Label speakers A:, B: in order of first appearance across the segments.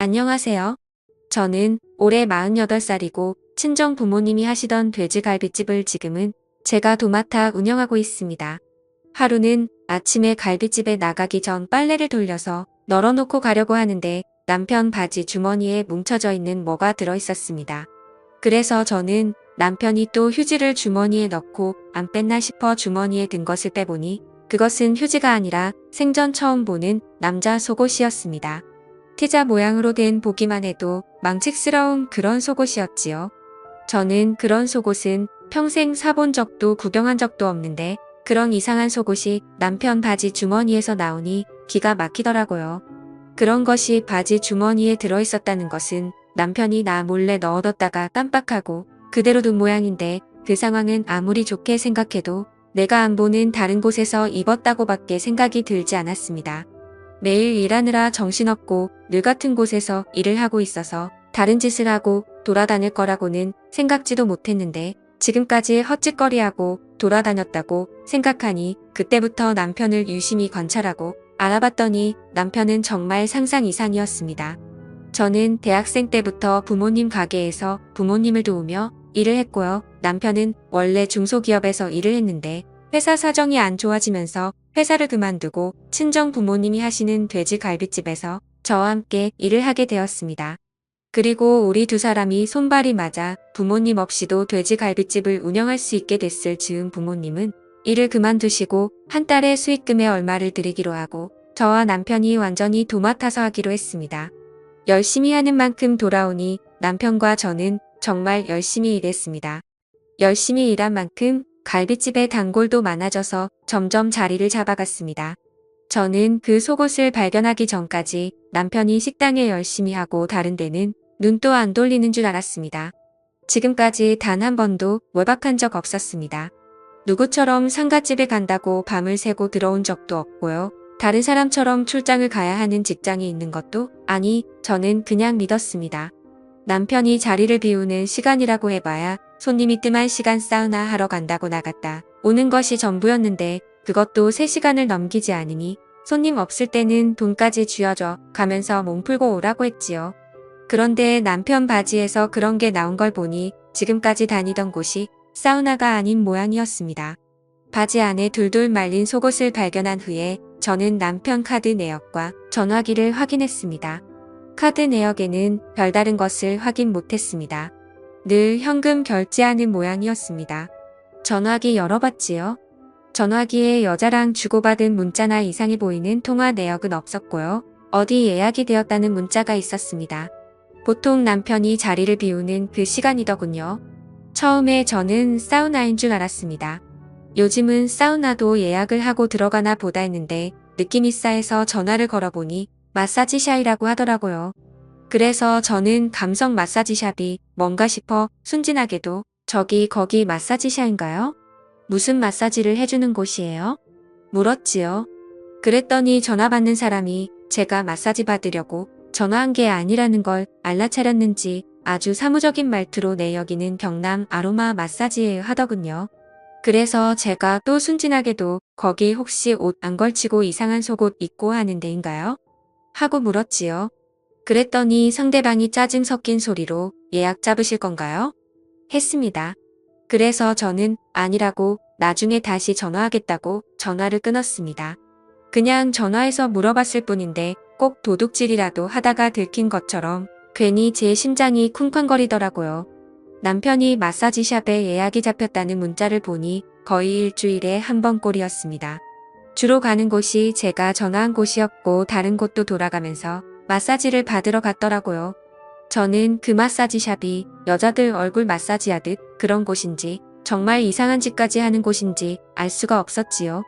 A: 안녕하세요. 저는 올해 48살이고 친정 부모님이 하시던 돼지갈비집을 지금은 제가 도맡아 운영하고 있습니다. 하루는 아침에 갈비집에 나가기 전 빨래를 돌려서 널어놓고 가려고 하는데 남편 바지 주머니에 뭉쳐져 있는 뭐가 들어 있었습니다. 그래서 저는 남편이 또 휴지를 주머니에 넣고 안 뺐나 싶어 주머니에 든 것을 빼보니 그것은 휴지가 아니라 생전 처음 보는 남자 속옷이었습니다. 티자 모양으로 된 보기만 해도 망측스러운 그런 속옷이었지요. 저는 그런 속옷은 평생 사본 적도 구경한 적도 없는데 그런 이상한 속옷이 남편 바지 주머니에서 나오니 기가 막히더라고요. 그런 것이 바지 주머니에 들어있었다는 것은 남편이 나 몰래 넣어뒀다가 깜빡하고 그대로 둔 모양인데 그 상황은 아무리 좋게 생각해도 내가 안 보는 다른 곳에서 입었다고밖에 생각이 들지 않았습니다. 매일 일하느라 정신없고 늘 같은 곳에서 일을 하고 있어서 다른 짓을 하고 돌아다닐 거라고는 생각지도 못했는데 지금까지 헛짓거리하고 돌아다녔다고 생각하니 그때부터 남편을 유심히 관찰하고 알아봤더니 남편은 정말 상상 이상이었습니다. 저는 대학생 때부터 부모님 가게에서 부모님을 도우며 일을 했고요. 남편은 원래 중소기업에서 일을 했는데 회사 사정이 안 좋아지면서 회사를 그만두고 친정 부모님이 하시는 돼지갈비집에서 저와 함께 일을 하게 되었습니다. 그리고 우리 두 사람이 손발이 맞아 부모님 없이도 돼지갈비집을 운영할 수 있게 됐을 즈음 부모님은 일을 그만두시고 한 달에 수익금에 얼마를 드리기로 하고 저와 남편이 완전히 도맡아서 하기로 했습니다. 열심히 하는 만큼 돌아오니 남편과 저는 정말 열심히 일했습니다. 열심히 일한 만큼 갈비집의 단골도 많아져서 점점 자리를 잡아갔습니다. 저는 그 속옷을 발견하기 전까지 남편이 식당에 열심히 하고 다른 데는 눈도 안 돌리는 줄 알았습니다. 지금까지 단 한 번도 외박한 적 없었습니다. 누구처럼 상가집에 간다고 밤을 새고 들어온 적도 없고요. 다른 사람처럼 출장을 가야 하는 직장이 있는 것도 아니, 저는 그냥 믿었습니다. 남편이 자리를 비우는 시간이라고 해봐야 손님이 뜸한 시간 사우나 하러 간다고 나갔다 오는 것이 전부였는데 그것도 3시간을 넘기지 않으니 손님 없을 때는 돈까지 쥐어줘 가면서 몸 풀고 오라고 했지요. 그런데 남편 바지에서 그런 게 나온 걸 보니 지금까지 다니던 곳이 사우나가 아닌 모양이었습니다. 바지 안에 둘둘 말린 속옷을 발견한 후에 저는 남편 카드 내역과 전화기를 확인했습니다. 카드 내역에는 별다른 것을 확인 못했습니다. 늘 현금 결제하는 모양이었습니다. 전화기 열어봤지요. 전화기에 여자랑 주고받은 문자나 이상해 보이는 통화 내역은 없었고요. 어디 예약이 되었다는 문자가 있었습니다. 보통 남편이 자리를 비우는 그 시간이더군요. 처음에 저는 사우나인 줄 알았습니다. 요즘은 사우나도 예약을 하고 들어가나 보다 했는데 느낌이 싸해서 전화를 걸어보니 마사지샵이라고 하더라고요. 그래서 저는 감성 마사지샵이 뭔가 싶어 순진하게도 저기 거기 마사지샵인가요? 무슨 마사지를 해주는 곳이에요? 물었지요. 그랬더니 전화 받는 사람이 제가 마사지 받으려고 전화한 게 아니라는 걸 알라차렸는지 아주 사무적인 말투로 네 여기는 경남 아로마 마사지예요 하더군요. 그래서 제가 또 순진하게도 거기 혹시 옷 안 걸치고 이상한 속옷 입고 하는 데인가요? 하고 물었지요. 그랬더니 상대방이 짜증 섞인 소리로 예약 잡으실 건가요? 했습니다. 그래서 저는 아니라고 나중에 다시 전화하겠다고 전화를 끊었습니다. 그냥 전화해서 물어봤을 뿐인데 꼭 도둑질이라도 하다가 들킨 것처럼 괜히 제 심장이 쿵쾅거리더라고요. 남편이 마사지샵에 예약이 잡혔다는 문자를 보니 거의 일주일에 한 번 꼴이었습니다. 주로 가는 곳이 제가 전화한 곳이었고 다른 곳도 돌아가면서 마사지를 받으러 갔더라고요. 저는 그 마사지샵이 여자들 얼굴 마사지하듯 그런 곳인지 정말 이상한 짓까지 하는 곳인지 알 수가 없었지요.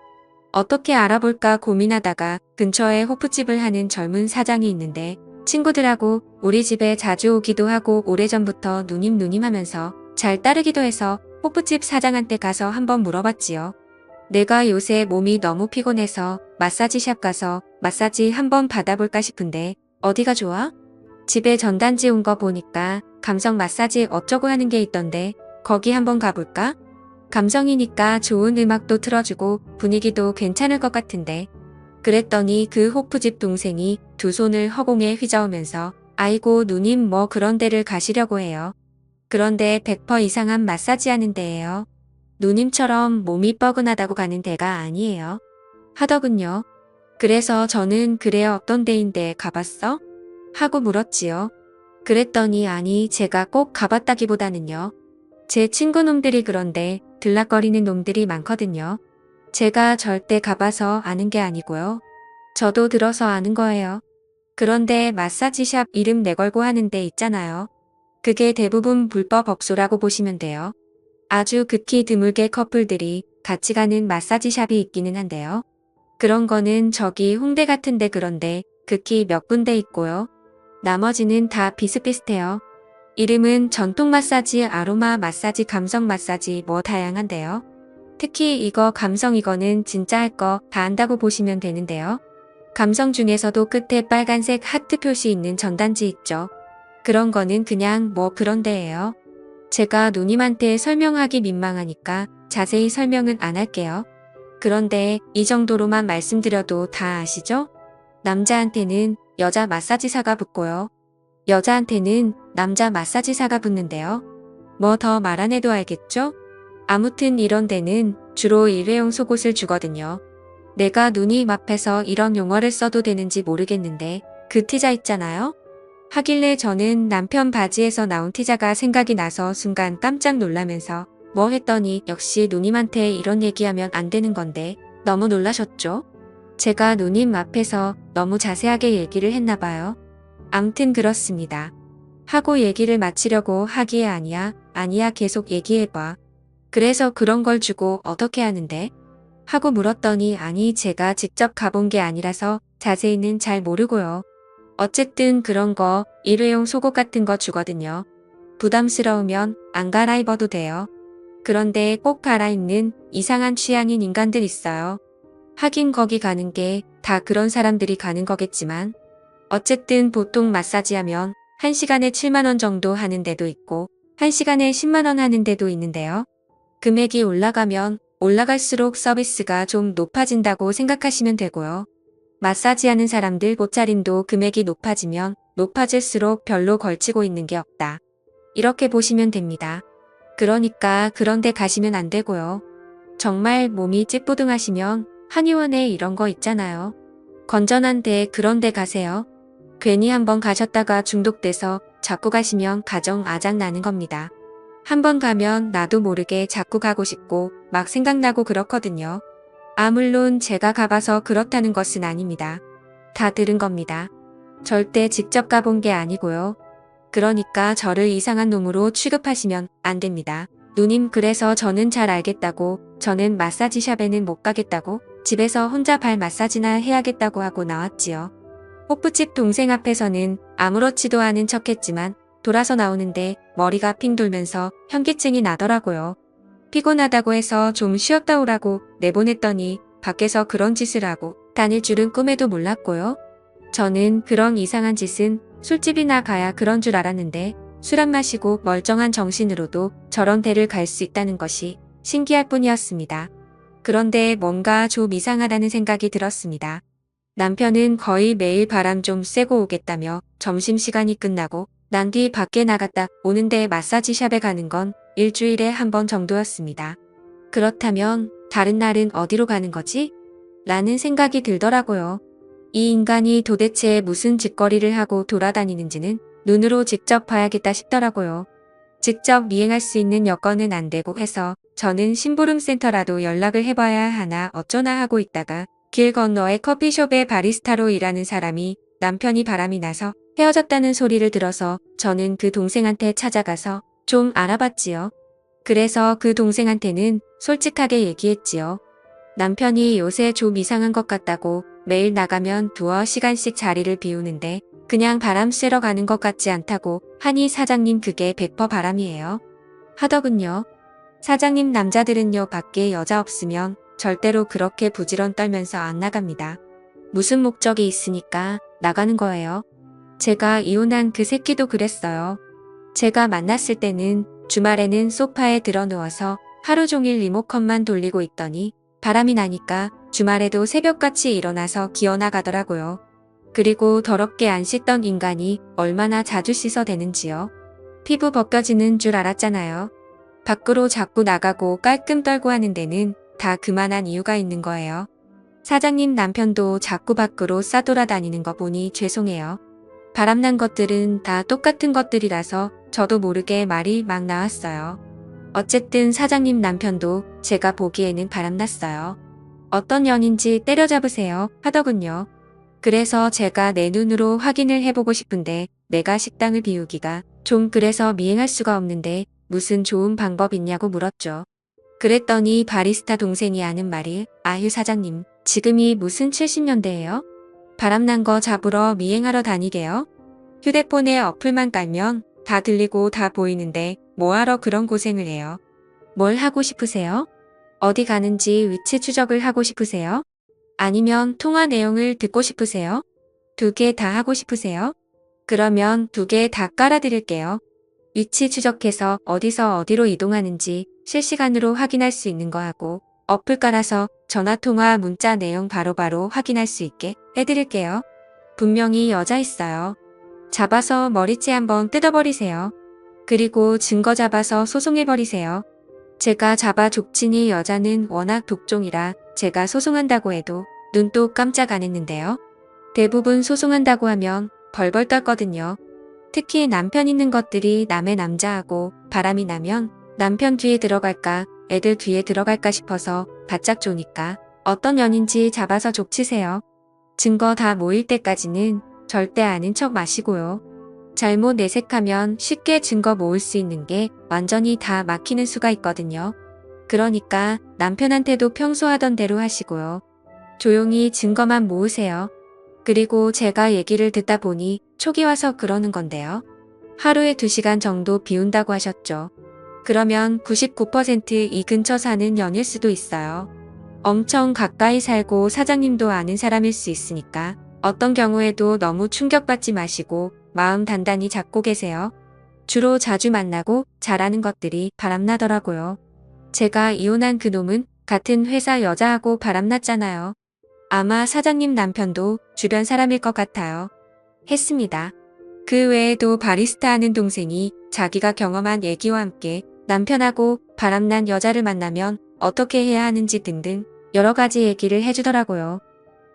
A: 어떻게 알아볼까 고민하다가 근처에 호프집을 하는 젊은 사장이 있는데 친구들하고 우리 집에 자주 오기도 하고 오래전부터 누님 하면서 잘 따르기도 해서 호프집 사장한테 가서 한번 물어봤지요. 내가 요새 몸이 너무 피곤해서 마사지샵 가서 마사지 한번 받아볼까 싶은데 어디가 좋아? 집에 전단지 온 거 보니까 감성 마사지 어쩌고 하는 게 있던데 거기 한번 가볼까? 감성이니까 좋은 음악도 틀어주고 분위기도 괜찮을 것 같은데. 그랬더니 그 호프집 동생이 두 손을 허공에 휘저으면서 아이고 누님 뭐 그런 데를 가시려고 해요. 그런데 100% 이상한 마사지 하는 데예요. 누님처럼 몸이 뻐근하다고 가는 데가 아니에요. 하더군요. 그래서 저는 그래 어떤 데인데 가봤어? 하고 물었지요. 그랬더니 아니 제가 꼭 가봤다기보다는요. 제 친구놈들이 그런데 들락거리는 놈들이 많거든요. 제가 절대 가봐서 아는 게 아니고요. 저도 들어서 아는 거예요. 그런데 마사지샵 이름 내걸고 하는 데 있잖아요. 그게 대부분 불법 업소라고 보시면 돼요. 아주 극히 드물게 커플들이 같이 가는 마사지샵이 있기는 한데요. 그런 거는 저기 홍대 같은데 그런데 극히 몇 군데 있고요. 나머지는 다 비슷비슷해요. 이름은 전통 마사지, 아로마 마사지, 감성 마사지 뭐 다양한데요. 특히 이거 감성 이거는 진짜 할 거 다 한다고 보시면 되는데요. 감성 중에서도 끝에 빨간색 하트 표시 있는 전단지 있죠. 그런 거는 그냥 뭐 그런 데예요. 제가 누님한테 설명하기 민망하니까 자세히 설명은 안 할게요. 그런데 이 정도로만 말씀드려도 다 아시죠? 남자한테는 여자 마사지사가 붙고요. 여자한테는 남자 마사지사가 붙는데요. 뭐 더 말 안 해도 알겠죠? 아무튼 이런 데는 주로 일회용 속옷을 주거든요. 내가 누님 앞에서 이런 용어를 써도 되는지 모르겠는데 그 티자 있잖아요? 하길래 저는 남편 바지에서 나온 티자가 생각이 나서 순간 깜짝 놀라면서 뭐 했더니 역시 누님한테 이런 얘기하면 안 되는 건데 너무 놀라셨죠? 제가 누님 앞에서 너무 자세하게 얘기를 했나 봐요. 암튼 그렇습니다. 하고 얘기를 마치려고 하기에 아니야 계속 얘기해봐. 그래서 그런 걸 주고 어떻게 하는데? 하고 물었더니 아니 제가 직접 가본 게 아니라서 자세히는 잘 모르고요. 어쨌든 그런 거 일회용 속옷 같은 거 주거든요. 부담스러우면 안 갈아입어도 돼요. 그런데 꼭 갈아입는 이상한 취향인 인간들 있어요. 하긴 거기 가는 게 다 그런 사람들이 가는 거겠지만 어쨌든 보통 마사지 하면 1시간에 7만 원 정도 하는 데도 있고 1시간에 10만 원 하는 데도 있는데요. 금액이 올라가면 올라갈수록 서비스가 좀 높아진다고 생각하시면 되고요. 마사지 하는 사람들 옷차림도 금액이 높아지면 높아질수록 별로 걸치고 있는 게 없다. 이렇게 보시면 됩니다. 그러니까 그런 데 가시면 안 되고요. 정말 몸이 찌뿌둥하시면 한의원에 이런 거 있잖아요. 건전한데 그런 데 가세요. 괜히 한번 가셨다가 중독돼서 자꾸 가시면 가정 아작 나는 겁니다. 한번 가면 나도 모르게 자꾸 가고 싶고 막 생각나고 그렇거든요. 물론 제가 가봐서 그렇다는 것은 아닙니다. 다 들은 겁니다. 절대 직접 가본 게 아니고요. 그러니까 저를 이상한 놈으로 취급하시면 안 됩니다. 누님 그래서 저는 잘 알겠다고 저는 마사지샵에는 못 가겠다고 집에서 혼자 발 마사지나 해야겠다고 하고 나왔지요. 호프집 동생 앞에서는 아무렇지도 않은 척했지만 돌아서 나오는데 머리가 핑 돌면서 현기증이 나더라고요. 피곤하다고 해서 좀 쉬었다 오라고 내보냈더니 밖에서 그런 짓을 하고 다닐 줄은 꿈에도 몰랐고요. 저는 그런 이상한 짓은 술집이나 가야 그런 줄 알았는데 술 안 마시고 멀쩡한 정신으로도 저런 데를 갈 수 있다는 것이 신기할 뿐이었습니다. 그런데 뭔가 좀 이상하다는 생각이 들었습니다. 남편은 거의 매일 바람 좀 쐬고 오겠다며 점심시간이 끝나고 난 뒤 밖에 나갔다 오는데 마사지샵에 가는 건 일주일에 한 번 정도였습니다. 그렇다면 다른 날은 어디로 가는 거지? 라는 생각이 들더라고요. 이 인간이 도대체 무슨 짓거리를 하고 돌아다니는지는 눈으로 직접 봐야겠다 싶더라고요. 직접 미행할 수 있는 여건은 안 되고 해서 저는 심부름센터라도 연락을 해봐야 하나 어쩌나 하고 있다가 길 건너의 커피숍의 바리스타로 일하는 사람이 남편이 바람이 나서 헤어졌다는 소리를 들어서 저는 그 동생한테 찾아가서 좀 알아봤지요. 그래서 그 동생한테는 솔직하게 얘기했지요. 남편이 요새 좀 이상한 것 같다고 매일 나가면 두어 시간씩 자리를 비우는데 그냥 바람 쐬러 가는 것 같지 않다고 하니 사장님 그게 100% 바람이에요. 하더군요. 사장님 남자들은요 밖에 여자 없으면 절대로 그렇게 부지런 떨면서 안 나갑니다. 무슨 목적이 있으니까 나가는 거예요. 제가 이혼한 그 새끼도 그랬어요. 제가 만났을 때는 주말에는 소파에 들어 누워서 하루 종일 리모컨만 돌리고 있더니 바람이 나니까 주말에도 새벽같이 일어나서 기어나가더라고요. 그리고 더럽게 안 씻던 인간이 얼마나 자주 씻어대는지요. 피부 벗겨지는 줄 알았잖아요. 밖으로 자꾸 나가고 깔끔 떨고 하는 데는 다 그만한 이유가 있는 거예요. 사장님 남편도 자꾸 밖으로 싸돌아다니는 거 보니 죄송해요. 바람난 것들은 다 똑같은 것들이라서 저도 모르게 말이 막 나왔어요. 어쨌든 사장님 남편도 제가 보기에는 바람났어요. 어떤 년인지 때려잡으세요 하더군요. 그래서 제가 내 눈으로 확인을 해보고 싶은데 내가 식당을 비우기가 좀 그래서 미행할 수가 없는데 무슨 좋은 방법 있냐고 물었죠. 그랬더니 바리스타 동생이 하는 말이 아유 사장님 지금이 무슨 70년대예요? 바람난 거 잡으러 미행하러 다니게요? 휴대폰에 어플만 깔면 다 들리고 다 보이는데 뭐하러 그런 고생을 해요? 뭘 하고 싶으세요? 어디 가는지 위치 추적을 하고 싶으세요? 아니면 통화 내용을 듣고 싶으세요? 두 개 다 하고 싶으세요? 그러면 두 개 다 깔아드릴게요. 위치 추적해서 어디서 어디로 이동하는지 실시간으로 확인할 수 있는 거 하고 어플 깔아서 전화통화 문자 내용 바로바로 확인할 수 있게 해드릴게요. 분명히 여자 있어요. 잡아서 머리채 한번 뜯어버리세요. 그리고 증거 잡아서 소송해버리세요. 제가 잡아 족치니 여자는 워낙 독종이라 제가 소송한다고 해도 눈도 깜짝 안 했는데요. 대부분 소송한다고 하면 벌벌 떨거든요. 특히 남편 있는 것들이 남의 남자하고 바람이 나면 남편 뒤에 들어갈까 애들 뒤에 들어갈까 싶어서 바짝 조니까 어떤 년인지 잡아서 족치세요. 증거 다 모일 때까지는 절대 아는 척 마시고요. 잘못 내색하면 쉽게 증거 모을 수 있는 게 완전히 다 막히는 수가 있거든요. 그러니까 남편한테도 평소 하던 대로 하시고요. 조용히 증거만 모으세요. 그리고 제가 얘기를 듣다 보니 촉이 와서 그러는 건데요. 하루에 2시간 정도 비운다고 하셨죠. 그러면 99%이 근처 사는 연일 수도 있어요. 엄청 가까이 살고 사장님도 아는 사람일 수 있으니까 어떤 경우에도 너무 충격받지 마시고 마음 단단히 잡고 계세요. 주로 자주 만나고 잘하는 것들이 바람나더라고요. 제가 이혼한 그놈은 같은 회사 여자하고 바람났잖아요. 아마 사장님 남편도 주변 사람일 것 같아요. 했습니다. 그 외에도 바리스타 하는 동생이 자기가 경험한 얘기와 함께 남편하고 바람난 여자를 만나면 어떻게 해야 하는지 등등 여러 가지 얘기를 해주더라고요.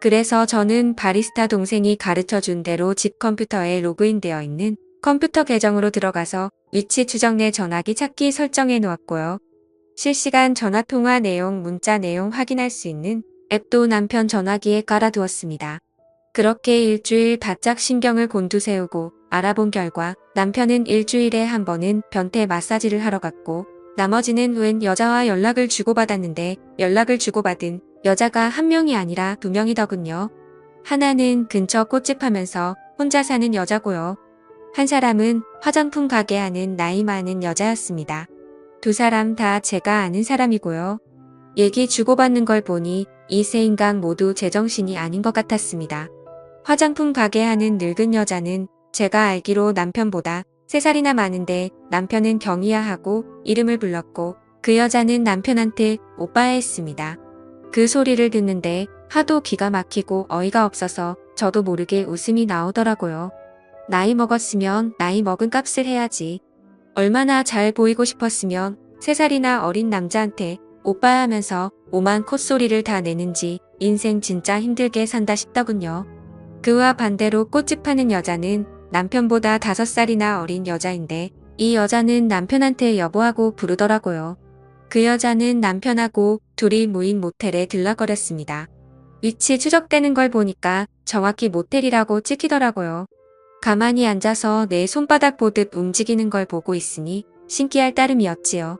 A: 그래서 저는 바리스타 동생이 가르쳐준 대로 집 컴퓨터에 로그인되어 있는 컴퓨터 계정으로 들어가서 위치 추적 내 전화기 찾기 설정해 놓았고요. 실시간 전화통화 내용, 문자 내용 확인할 수 있는 앱도 남편 전화기에 깔아두었습니다. 그렇게 일주일 바짝 신경을 곤두세우고 알아본 결과 남편은 일주일에 한 번은 변태 마사지를 하러 갔고 나머지는 웬 여자와 연락을 주고받았는데 연락을 주고받은 여자가 한 명이 아니라 2명이더군요. 하나는 근처 꽃집 하면서 혼자 사는 여자고요. 한 사람은 화장품 가게 하는 나이 많은 여자였습니다. 2사람 다 제가 아는 사람이고요. 얘기 주고받는 걸 보니 이 세 인간 모두 제정신이 아닌 것 같았습니다. 화장품 가게 하는 늙은 여자는 제가 알기로 남편보다 3살이나 많은데 남편은 경희야 하고 이름을 불렀고 그 여자는 남편한테 오빠야 했습니다. 그 소리를 듣는데 하도 기가 막히고 어이가 없어서 저도 모르게 웃음이 나오더라고요. 나이 먹었으면 나이 먹은 값을 해야지. 얼마나 잘 보이고 싶었으면 3살이나 어린 남자한테 오빠야 하면서 오만 콧소리를 다 내는지 인생 진짜 힘들게 산다 싶더군요. 그와 반대로 꽃집 파는 여자는 남편보다 5살이나 어린 여자인데 이 여자는 남편한테 여보하고 부르더라고요. 그 여자는 남편하고 둘이 모인 모텔에 들락거렸습니다. 위치 추적되는 걸 보니까 정확히 모텔이라고 찍히더라고요. 가만히 앉아서 내 손바닥 보듯 움직이는 걸 보고 있으니 신기할 따름이었지요.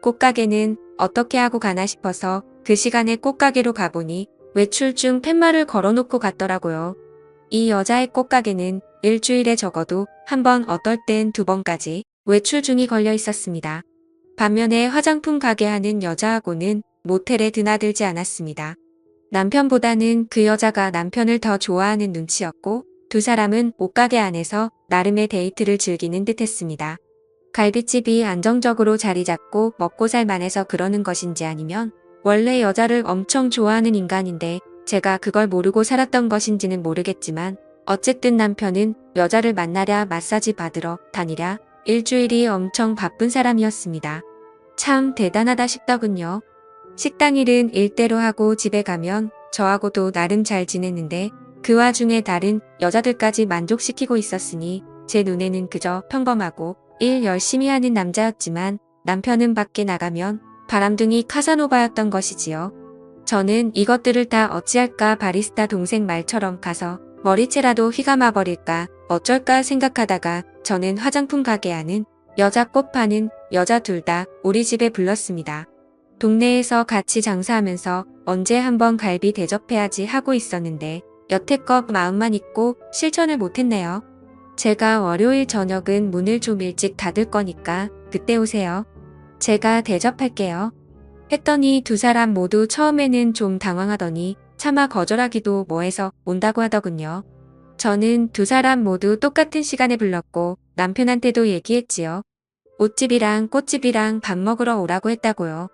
A: 꽃가게는 어떻게 하고 가나 싶어서 그 시간에 꽃가게로 가보니 외출 중 팻말을 걸어놓고 갔더라고요. 이 여자의 꽃가게는 일주일에 적어도 한 번 어떨 땐 2번까지 외출 중이 걸려 있었습니다. 반면에 화장품 가게 하는 여자하고는 모텔에 드나들지 않았습니다. 남편보다는 그 여자가 남편을 더 좋아하는 눈치였고 2사람은 옷가게 안에서 나름의 데이트를 즐기는 듯했습니다. 갈비집이 안정적으로 자리 잡고 먹고 살만해서 그러는 것인지 아니면 원래 여자를 엄청 좋아하는 인간인데 제가 그걸 모르고 살았던 것인지는 모르겠지만 어쨌든 남편은 여자를 만나랴 마사지 받으러 다니랴 일주일이 엄청 바쁜 사람이었습니다. 참 대단하다 싶더군요. 식당 일은 일대로 하고 집에 가면 저하고도 나름 잘 지냈는데 그 와중에 다른 여자들까지 만족시키고 있었으니 제 눈에는 그저 평범하고 일 열심히 하는 남자였지만 남편은 밖에 나가면 바람둥이 카사노바였던 것이지요. 저는 이것들을 다 어찌할까 바리스타 동생 말처럼 가서 머리채라도 휘감아 버릴까 어쩔까 생각하다가 저는 화장품 가게 하는 여자 꽃 파는 여자 둘 다 우리 집에 불렀습니다. 동네에서 같이 장사하면서 언제 한번 갈비 대접해야지 하고 있었는데 여태껏 마음만 있고 실천을 못했네요. 제가 월요일 저녁은 문을 좀 일찍 닫을 거니까 그때 오세요. 제가 대접할게요. 했더니 두 사람 모두 처음에는 좀 당황하더니 차마 거절하기도 뭐해서 온다고 하더군요. 저는 두 사람 모두 똑같은 시간에 불렀고 남편한테도 얘기했지요. 옷집이랑 꽃집이랑 밥 먹으러 오라고 했다고요.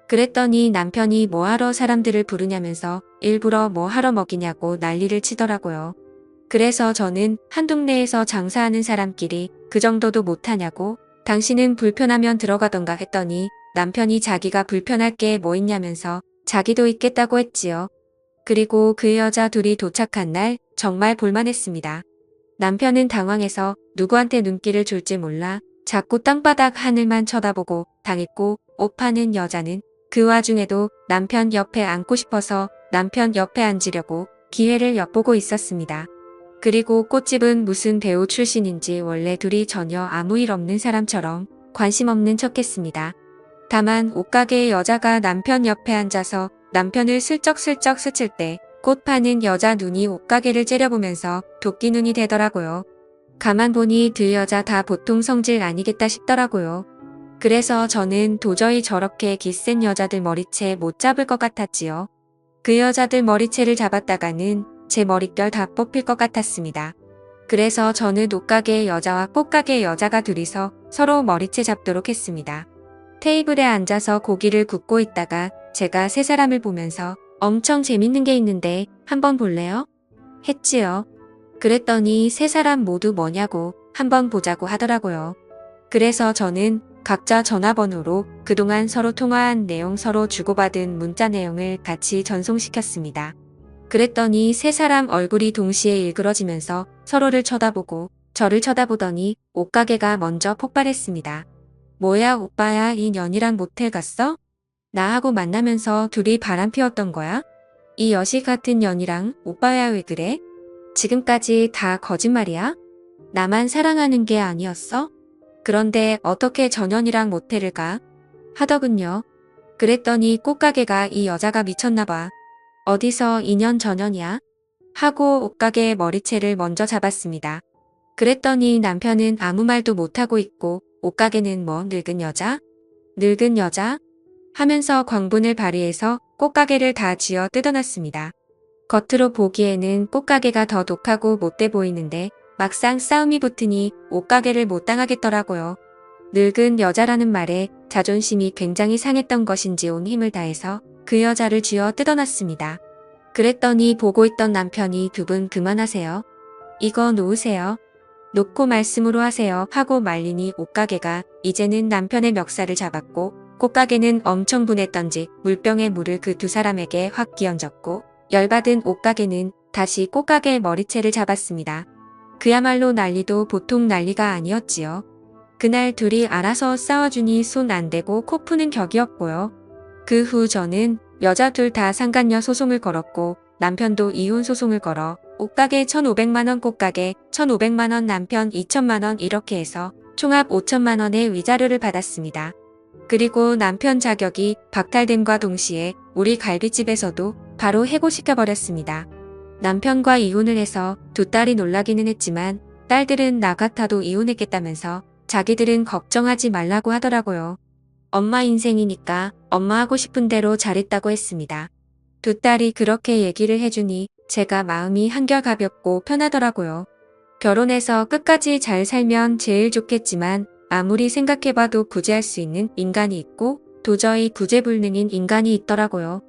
A: 그랬더니 남편이 뭐하러 사람들을 부르냐면서 일부러 뭐하러 먹이냐고 난리를 치더라고요. 그래서 저는 한 동네에서 장사하는 사람끼리 그 정도도 못하냐고 당신은 불편하면 들어가던가 했더니 남편이 자기가 불편할 게 뭐 있냐면서 자기도 있겠다고 했지요. 그리고 그 여자 둘이 도착한 날 정말 볼만했습니다. 남편은 당황해서 누구한테 눈길을 줄지 몰라 자꾸 땅바닥 하늘만 쳐다보고 당했고 옷 파는 여자는 그 와중에도 남편 옆에 앉고 싶어서 남편 옆에 앉으려고 기회를 엿보고 있었습니다. 그리고 꽃집은 무슨 배우 출신인지 원래 둘이 전혀 아무 일 없는 사람처럼 관심 없는 척했습니다. 다만 옷가게의 여자가 남편 옆에 앉아서 남편을 슬쩍슬쩍 스칠 때 꽃 파는 여자 눈이 옷가게를 째려보면서 도끼 눈이 되더라고요. 가만 보니 두 여자 다 보통 성질 아니겠다 싶더라고요. 그래서 저는 도저히 저렇게 기센 여자들 머리채 못 잡을 것 같았지요. 그 여자들 머리채를 잡았다가는 제 머릿결 다 뽑힐 것 같았습니다. 그래서 저는 옷가게의 여자와 꽃가게의 여자가 둘이서 서로 머리채 잡도록 했습니다. 테이블에 앉아서 고기를 굽고 있다가 제가 세 사람을 보면서 엄청 재밌는 게 있는데 한번 볼래요? 했지요. 그랬더니 세 사람 모두 뭐냐고 한번 보자고 하더라고요. 그래서 저는 각자 전화번호로 그동안 서로 통화한 내용 서로 주고받은 문자 내용을 같이 전송시켰습니다. 그랬더니 세 사람 얼굴이 동시에 일그러지면서 서로를 쳐다보고 저를 쳐다보더니 옷가게가 먼저 폭발했습니다. 뭐야 오빠야 이 년이랑 모텔 갔어? 나하고 만나면서 둘이 바람 피웠던 거야? 이 여시 같은 년이랑 오빠야 왜 그래? 지금까지 다 거짓말이야? 나만 사랑하는 게 아니었어? 그런데 어떻게 전현이랑 모텔을 가? 하더군요. 그랬더니 꽃가게가 이 여자가 미쳤나봐. 어디서 2년 전현이야? 하고 옷가게의 머리채를 먼저 잡았습니다. 그랬더니 남편은 아무 말도 못하고 있고 옷가게는 뭐 늙은 여자? 늙은 여자? 하면서 광분을 발휘해서 꽃가게를 다 쥐어 뜯어놨습니다. 겉으로 보기에는 꽃가게가 더 독하고 못돼 보이는데 막상 싸움이 붙으니 옷가게를 못 당하겠더라고요. 늙은 여자라는 말에 자존심이 굉장히 상했던 것인지 온 힘을 다해서 그 여자를 쥐어 뜯어놨습니다. 그랬더니 보고 있던 남편이 두 분 그만하세요. 이거 놓으세요. 놓고 말씀으로 하세요 하고 말리니 옷가게가 이제는 남편의 멱살을 잡았고 꽃가게는 엄청 분했던지 물병에 물을 그 두 사람에게 확 끼얹었고 열받은 옷가게는 다시 꽃가게의 머리채를 잡았습니다. 그야말로 난리도 보통 난리가 아니었지요. 그날 둘이 알아서 싸워주니 손 안 대고 코 푸는 격이었고요. 그 후 저는 여자 둘 다 상간녀 소송을 걸었고 남편도 이혼 소송을 걸어 옷가게 1,500만원 꽃가게 1,500만원 남편 2,000만원 이렇게 해서 총합 5천만원의 위자료를 받았습니다. 그리고 남편 자격이 박탈됨과 동시에 우리 갈비집에서도 바로 해고시켜버렸습니다. 남편과 이혼을 해서 두 딸이 놀라기는 했지만 딸들은 나 같아도 이혼했겠다면서 자기들은 걱정하지 말라고 하더라고요. 엄마 인생이니까 엄마 하고 싶은 대로 잘했다고 했습니다. 두 딸이 그렇게 얘기를 해주니 제가 마음이 한결 가볍고 편하더라고요. 결혼해서 끝까지 잘 살면 제일 좋겠지만 아무리 생각해봐도 구제할 수 있는 인간이 있고 도저히 구제불능인 인간이 있더라고요.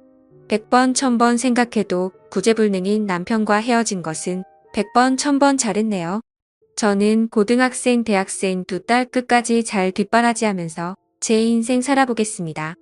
A: 100번 1000번 생각해도 구제불능인 남편과 헤어진 것은 100번, 1000번 잘했네요. 저는 고등학생, 대학생 두 딸 끝까지 잘 뒷바라지하면서 제 인생 살아보겠습니다.